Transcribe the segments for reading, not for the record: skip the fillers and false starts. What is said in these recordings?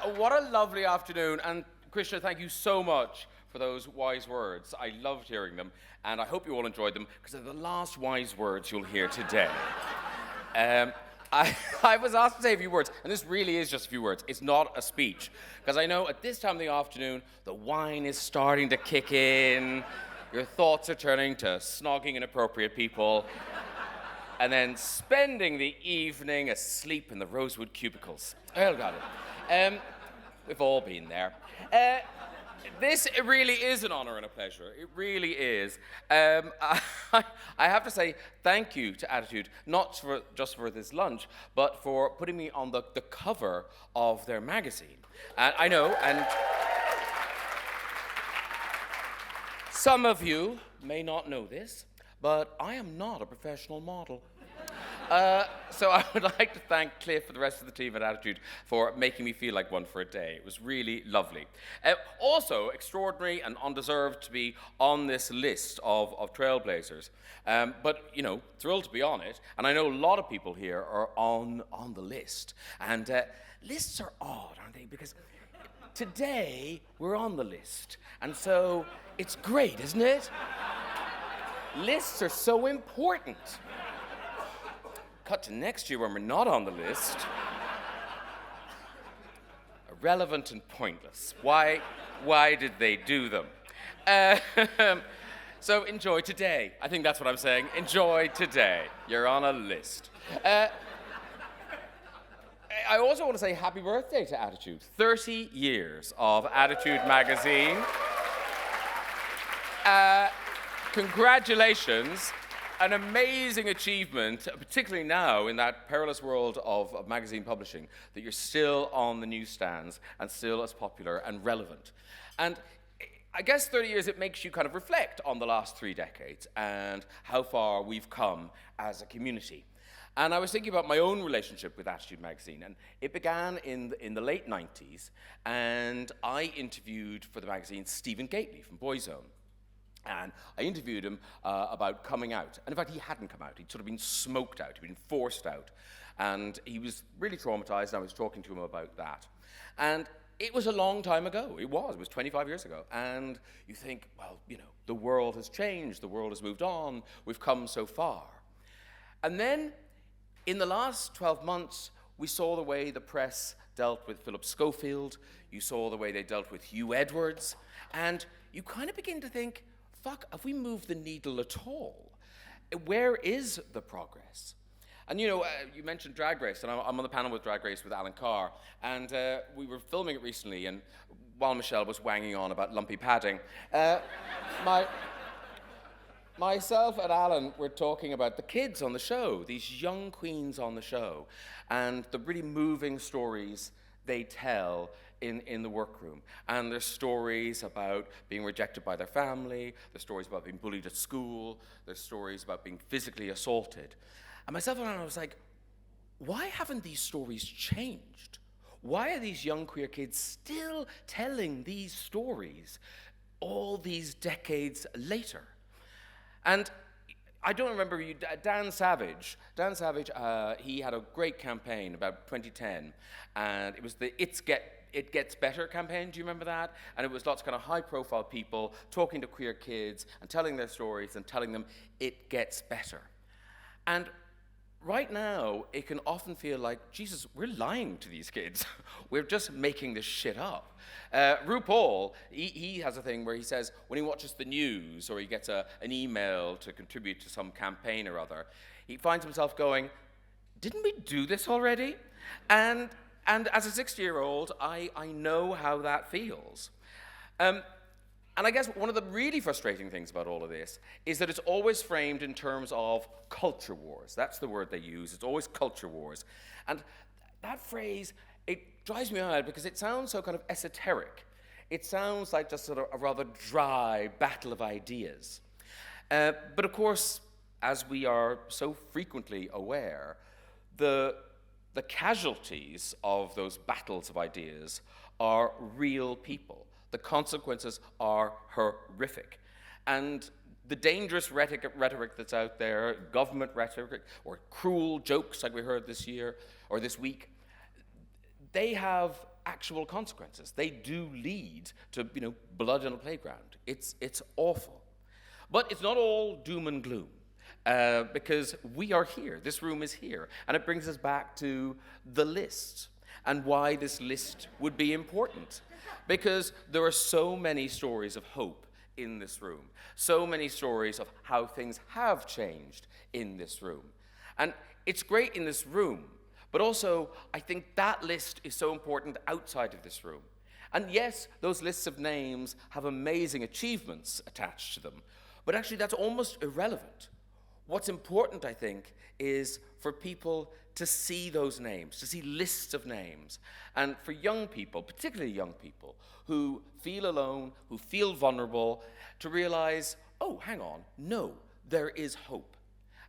What a lovely afternoon. And Krishna, thank you so much for those wise words. I loved hearing them, and I hope you all enjoyed them, because they're the last wise words you'll hear today. I was asked to say a few words, and this really is just a few words. It's not a speech, because I know at this time of the afternoon, the wine is starting to kick in, your thoughts are turning to snogging inappropriate people, and then spending the evening asleep in the Rosewood cubicles. Oh, got it. We've all been there. This really is an honor and a pleasure. It really is. I have to say thank you to Attitude, not just for this lunch, but for putting me on the cover of their magazine. And I know, and some of you may not know this, but I am not a professional model. So I would like to thank Cliff and the rest of the team at Attitude for making me feel like one for a day. It was really lovely. Also extraordinary and undeserved to be on this list of trailblazers. But, you know, thrilled to be on it. And I know a lot of people here are on the list. And lists are odd, aren't they? Because today we're on the list. And so it's great, isn't it? Lists are so important. Cut to next year when we're not on the list. Irrelevant and pointless. Why did they do them? So enjoy today. I think that's what I'm saying. Enjoy today. You're on a list. I also want to say happy birthday to Attitude. 30 years of Attitude magazine. Congratulations. An amazing achievement, particularly now in that perilous world of magazine publishing, that you're still on the newsstands and still as popular and relevant. And I guess 30 years, it makes you kind of reflect on the last 3 decades and how far we've come as a community. And I was thinking about my own relationship with Attitude magazine, and it began in the late 90s, and I interviewed for the magazine Stephen Gately from Boyzone. And I interviewed him about coming out. And in fact, he hadn't come out. He'd sort of been smoked out. He'd been forced out. And he was really traumatized, and I was talking to him about that. And it was a long time ago. It was 25 years ago. And you think, well, you know, the world has changed. The world has moved on. We've come so far. And then, in the last 12 months, we saw the way the press dealt with Philip Schofield. You saw the way they dealt with Hugh Edwards. And you kind of begin to think, fuck, have we moved the needle at all? Where is the progress? And you know, you mentioned Drag Race, and I'm on the panel with Drag Race with Alan Carr, and we were filming it recently, and while Michelle was wanging on about lumpy padding, myself and Alan were talking about the kids on the show, these young queens on the show, and the really moving stories they tell in the workroom. And there's stories about being rejected by their family, there's stories about being bullied at school, there's stories about being physically assaulted. And myself and I was like, why haven't these stories changed? Why are these young queer kids still telling these stories all these decades later? And I don't remember you, Dan Savage, he had a great campaign about 2010, and it was the It Gets Better campaign. Do you remember that? And it was lots of kind of high-profile people talking to queer kids and telling their stories and telling them it gets better. And right now, it can often feel like, Jesus, we're lying to these kids. We're just making this shit up. RuPaul, he has a thing where he says when he watches the news or he gets an email to contribute to some campaign or other, he finds himself going, didn't we do this already? And as a 60-year-old, I know how that feels. And I guess one of the really frustrating things about all of this is that it's always framed in terms of culture wars. That's the word they use. It's always culture wars. And that phrase, it drives me mad because it sounds so kind of esoteric. It sounds like just sort of a rather dry battle of ideas. But of course, as we are so frequently aware, the casualties of those battles of ideas are real people. The consequences are horrific. And the dangerous rhetoric that's out there, government rhetoric, or cruel jokes like we heard this year or this week, they have actual consequences. They do lead to, blood on a playground. It's awful. But it's not all doom and gloom, because we are here. This room is here. And it brings us back to the list and why this list would be important. Because there are so many stories of hope in this room, so many stories of how things have changed in this room. And it's great in this room, but also I think that list is so important outside of this room. And yes, those lists of names have amazing achievements attached to them, but actually that's almost irrelevant. What's important, I think, is for people to see those names, to see lists of names. And for young people, particularly young people, who feel alone, who feel vulnerable, to realize, oh, hang on, no, there is hope.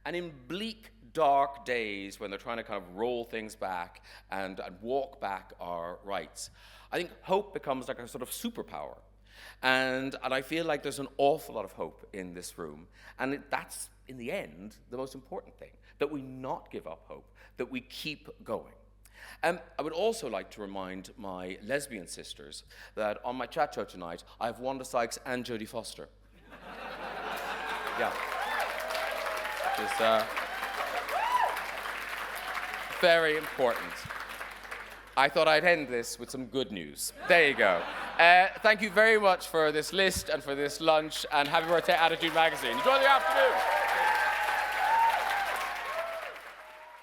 And in bleak, dark days when they're trying to kind of roll things back and walk back our rights, I think hope becomes like a sort of superpower. And I feel like there's an awful lot of hope in this room. And that's, in the end, the most important thing, that we not give up hope, that we keep going. I would also like to remind my lesbian sisters that on my chat show tonight, I have Wanda Sykes and Jodie Foster. Yeah. Which is very important. I thought I'd end this with some good news. There you go. Thank you very much for this list and for this lunch, and happy birthday, Attitude Magazine. Enjoy the afternoon.